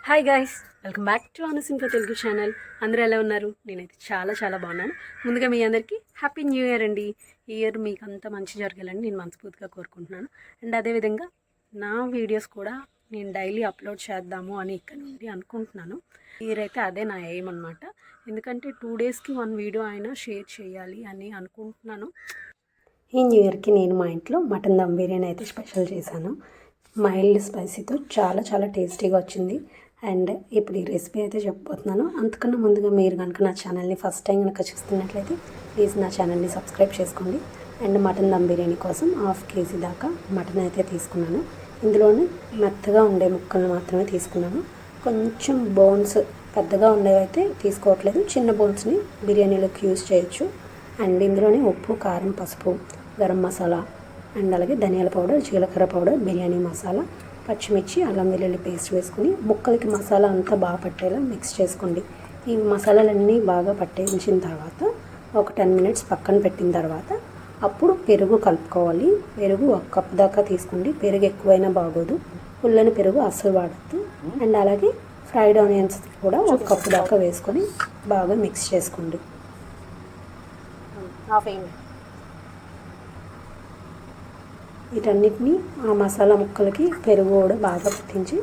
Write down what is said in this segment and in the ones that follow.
Hi guys, welcome back to Anusinka Telugu channel. అందరూ ఎలా ఉన్నారు? నేనైతే చాలా బాగున్నాను. ముందుగా మీ అందరికీ హ్యాపీ న్యూ ఇయర్ అండి. ఈ ఇయర్ మీకు అంతా మంచి జరగాలని నేను మనస్ఫూర్తిగా కోరుకుంటున్నాను. అండ్ అదేవిధంగా నా వీడియోస్ కూడా నేను డైలీ అప్లోడ్ చేద్దాము అని ఇక్కడ నుండి అనుకుంటున్నాను. ఈ ఇయర్ అయితే అదే నా ఎయిమ్ అనమాట. ఎందుకంటే 2 డేస్కి 1 వీడియో అయినా షేర్ చేయాలి అని అనుకుంటున్నాను. ఈ న్యూ ఇయర్కి నేను మా ఇంట్లో మటన్ దమ్ బిర్యానీ అయితే స్పెషల్ చేశాను. మైల్డ్ స్పైసీతో చాలా టేస్టీగా వచ్చింది. అండ్ ఇప్పుడు ఈ రెసిపీ అయితే చెప్పబోతున్నాను. అంతకన్నా ముందుగా మీరు కనుక నా ఛానల్ని ఫస్ట్ టైం కనుక చూస్తున్నట్లయితే ప్లీజ్ నా ఛానల్ని సబ్స్క్రైబ్ చేసుకోండి. అండ్ మటన్ దమ్ బిర్యానీ కోసం 1/2 కేజీ దాకా మటన్ అయితే తీసుకున్నాను. ఇందులోనే మెత్తగా ఉండే ముక్కలు మాత్రమే తీసుకున్నాను. కొంచెం బోన్స్ పెద్దగా ఉండేవి అయితే తీసుకోవట్లేదు. చిన్న బోన్స్ని బిర్యానీలోకి యూజ్ చేయొచ్చు. అండ్ ఇందులోనే ఉప్పు, కారం, పసుపు, గరం మసాలా అండ్ అలాగే ధనియాల పౌడర్, జీలకర్ర పౌడర్, బిర్యానీ మసాలా, పచ్చిమిర్చి, అల్లం వెల్లుల్లి పేస్ట్ వేసుకుని ముక్కలకి మసాలా అంతా బాగా పట్టేలా మిక్స్ చేసుకోండి. ఈ మసాలాలన్నీ బాగా పట్టేసిన తర్వాత ఒక 10 మినిట్స్ పక్కన పెట్టిన తర్వాత అప్పుడు పెరుగు కలుపుకోవాలి. పెరుగు 1 కప్ దాకా తీసుకోండి. పెరుగు ఎక్కువైనా బాగోదు. పుల్లని పెరుగు అస్సలు వాడద్దు. అండ్ అలాగే ఫ్రైడ్ ఆనియన్స్ కూడా 1 కప్ దాకా వేసుకొని బాగా మిక్స్ చేసుకోండి. వీటన్నిటిని ఆ మసాలా ముక్కలకి పెరుగు కూడా బాగా పట్టించి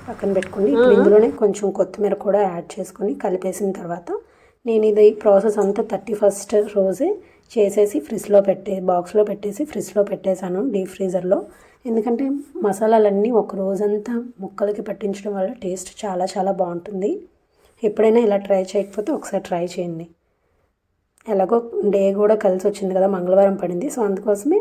పక్కన పెట్టుకోండి. ఇప్పుడు ఇందులోనే కొంచెం కొత్తిమీర కూడా యాడ్ చేసుకొని కలిపేసిన తర్వాత నేను ఇది ప్రాసెస్ అంతా 31st రోజే చేసేసి బాక్స్లో పెట్టేసి ఫ్రిడ్జ్లో పెట్టేశాను, డీప్ ఫ్రీజర్లో. ఎందుకంటే మసాలాలన్నీ ఒక రోజంతా ముక్కలకి పట్టించడం వల్ల టేస్ట్ చాలా బాగుంటుంది. ఎప్పుడైనా ఇలా ట్రై చేయకపోతే ఒకసారి ట్రై చేయండి. ఎలాగో డే కూడా కలిసి వచ్చింది కదా, మంగళవారం పడింది. సో అందుకోసమే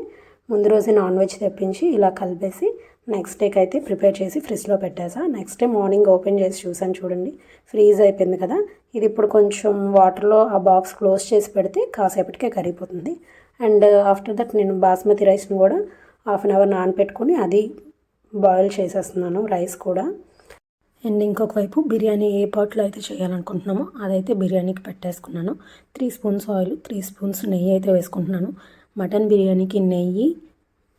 ముందు రోజే నాన్ వెజ్ తెప్పించి ఇలా కలిపేసి నెక్స్ట్ డేకి అయితే ప్రిపేర్ చేసి ఫ్రిడ్జ్లో పెట్టేసా. నెక్స్ట్ డే మార్నింగ్ ఓపెన్ చేసి చూసాను, చూడండి ఫ్రీజ్ అయిపోయింది కదా. ఇది ఇప్పుడు కొంచెం వాటర్లో ఆ బాక్స్ క్లోజ్ చేసి పెడితే కాసేపటికే కరిగిపోతుంది. అండ్ ఆఫ్టర్ దట్ నేను బాస్మతి రైస్ని కూడా 1/2 అవర్ నానపెట్టుకొని అది బాయిల్ చేసేస్తున్నాను, రైస్ కూడా. అండ్ ఇంకొక వైపు బిర్యానీ ఏ పాట్లో అయితే చేయాలనుకుంటున్నామో అదైతే బిర్యానీకి పెట్టేసుకున్నాను. 3 స్పూన్స్ ఆయిల్, 3 స్పూన్స్ నెయ్యి అయితే వేసుకుంటున్నాను. మటన్ బిర్యానీకి నెయ్యి,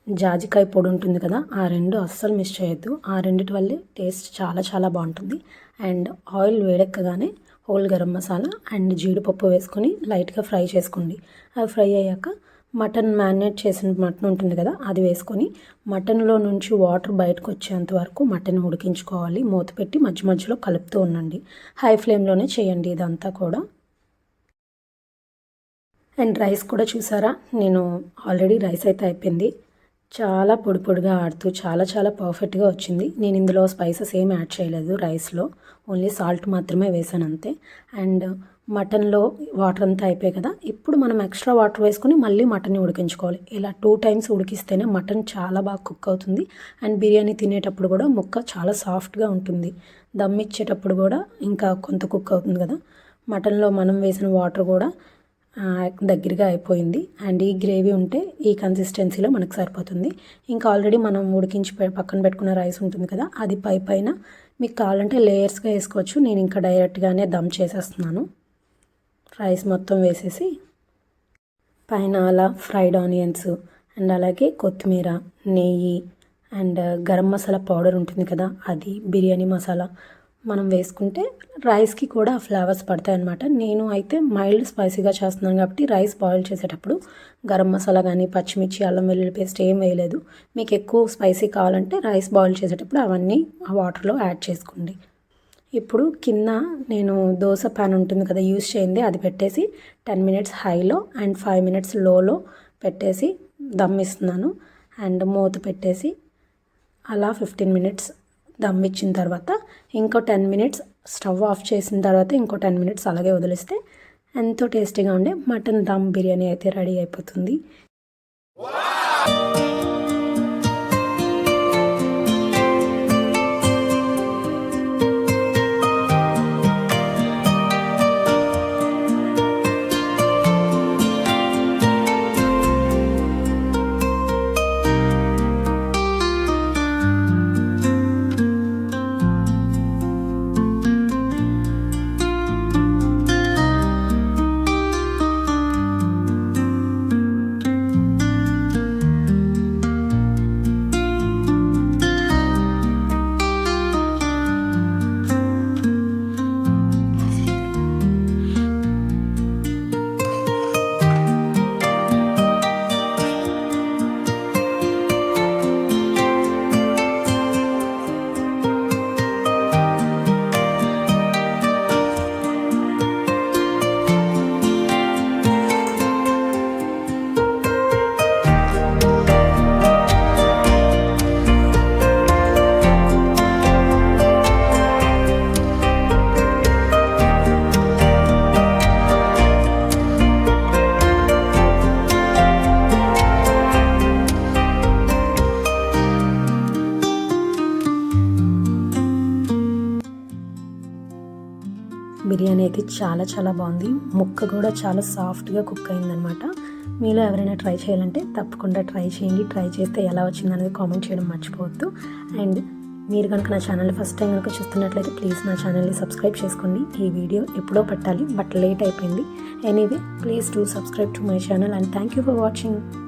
జాజికాయ పొడి ఉంటుంది కదా, ఆ 2 అస్సలు మిస్ చేయొద్దు. ఆ రెండిటి వల్లే టేస్ట్ చాలా బాగుంటుంది. అండ్ ఆయిల్ వేడెక్కగానే హోల్ గరం మసాలా అండ్ జీడిపప్పు వేసుకొని లైట్గా ఫ్రై చేసుకోండి. అవి ఫ్రై అయ్యాక మటన్ మ్యారినేట్ చేసిన మటన్ ఉంటుంది కదా, అది వేసుకొని మటన్లో నుంచి వాటర్ బయటకు వచ్చేంత వరకు మటన్ ఉడికించుకోవాలి. మూత పెట్టి మధ్యలో కలుపుతూ ఉండండి. హై ఫ్లేమ్లోనే చేయండి ఇదంతా కూడా. అండ్ రైస్ కూడా చూసారా, నేను ఆల్రెడీ రైస్ అయితే అయిపోయింది. చాలా పొడిగా ఆడుతూ చాలా పర్ఫెక్ట్గా వచ్చింది. నేను ఇందులో స్పైసెస్ ఏం యాడ్ చేయలేదు రైస్లో, ఓన్లీ సాల్ట్ మాత్రమే వేసాను అంతే. అండ్ మటన్లో వాటర్ అంతా అయిపోయాయి కదా, ఇప్పుడు మనం ఎక్స్ట్రా వాటర్ వేసుకొని మళ్ళీ మటన్ని ఉడికించుకోవాలి. ఇలా 2 టైమ్స్ ఉడికిస్తేనే మటన్ చాలా బాగా కుక్ అవుతుంది. అండ్ బిర్యానీ తినేటప్పుడు కూడా ముక్క చాలా సాఫ్ట్గా ఉంటుంది. దమ్ ఇచ్చేటప్పుడు కూడా ఇంకా కొంత కుక్ అవుతుంది కదా. మటన్లో మనం వేసిన వాటర్ కూడా దగ్గరగా అయిపోయింది. అండ్ ఈ గ్రేవీ ఉంటే ఈ కన్సిస్టెన్సీలో మనకు సరిపోతుంది. ఇంకా ఆల్రెడీ మనం ఉడికించి పక్కన పెట్టుకున్న రైస్ ఉంటుంది కదా, అది పైన మీకు కావాలంటే లేయర్స్గా వేసుకోవచ్చు. నేను ఇంకా డైరెక్ట్గానే దమ్ చేసేస్తున్నాను. రైస్ మొత్తం వేసేసి పైన అలా ఫ్రైడ్ ఆనియన్స్ అండ్ అలాగే కొత్తిమీర, నెయ్యి అండ్ గరం మసాలా పౌడర్ ఉంటుంది కదా, అది బిర్యానీ మసాలా మనం వేసుకుంటే రైస్కి కూడా ఫ్లేవర్స్ పడతాయి అన్నమాట. నేను అయితే మైల్డ్ స్పైసీగా చేస్తున్నాను కాబట్టి రైస్ బాయిల్ చేసేటప్పుడు గరం మసాలా కానీ పచ్చిమిర్చి, అల్లం వెల్లుల్లి పేస్ట్ ఏం వేయలేదు. మీకు ఎక్కువ స్పైసీ కావాలంటే రైస్ బాయిల్ చేసేటప్పుడు అవన్నీ ఆ వాటర్లో యాడ్ చేసుకోండి. ఇప్పుడు కింద నేను దోశ ప్యాన్ ఉంటుంది కదా, యూజ్ చేయండి, అది పెట్టేసి 10 మినిట్స్ హైలో అండ్ 5 మినిట్స్ లోలో పెట్టేసి దమ్ ఇస్తున్నాను. అండ్ మూత పెట్టేసి అలా 15 మినిట్స్ దమ్ ఇచ్చిన తర్వాత ఇంకో 10 మినిట్స్ స్టవ్ ఆఫ్ చేసిన తర్వాత ఇంకో 10 మినిట్స్ అలాగే వదిలేస్తే ఎంతో టేస్టీగా ఉండే మటన్ దమ్ బిర్యానీ అయితే రెడీ అయిపోతుంది. బిర్యానీ అయితే చాలా చాలా బాగుంది. ముక్క కూడా చాలా సాఫ్ట్గా కుక్ అయిందనమాట. మీలో ఎవరైనా ట్రై చేయాలంటే తప్పకుండా ట్రై చేయండి. ట్రై చేస్తే ఎలా వచ్చిందనేది కామెంట్ చేయడం మర్చిపోవద్దు. అండ్ మీరు కనుక నా ఛానల్ ఫస్ట్ టైం కనుక చూస్తున్నట్లయితే ప్లీజ్ నా ఛానల్ని సబ్స్క్రైబ్ చేసుకోండి. ఈ వీడియో ఎప్పుడో పెట్టాలి బట్ లేట్ అయిపోయింది. Anyway please do subscribe to my channel and thank you for watching.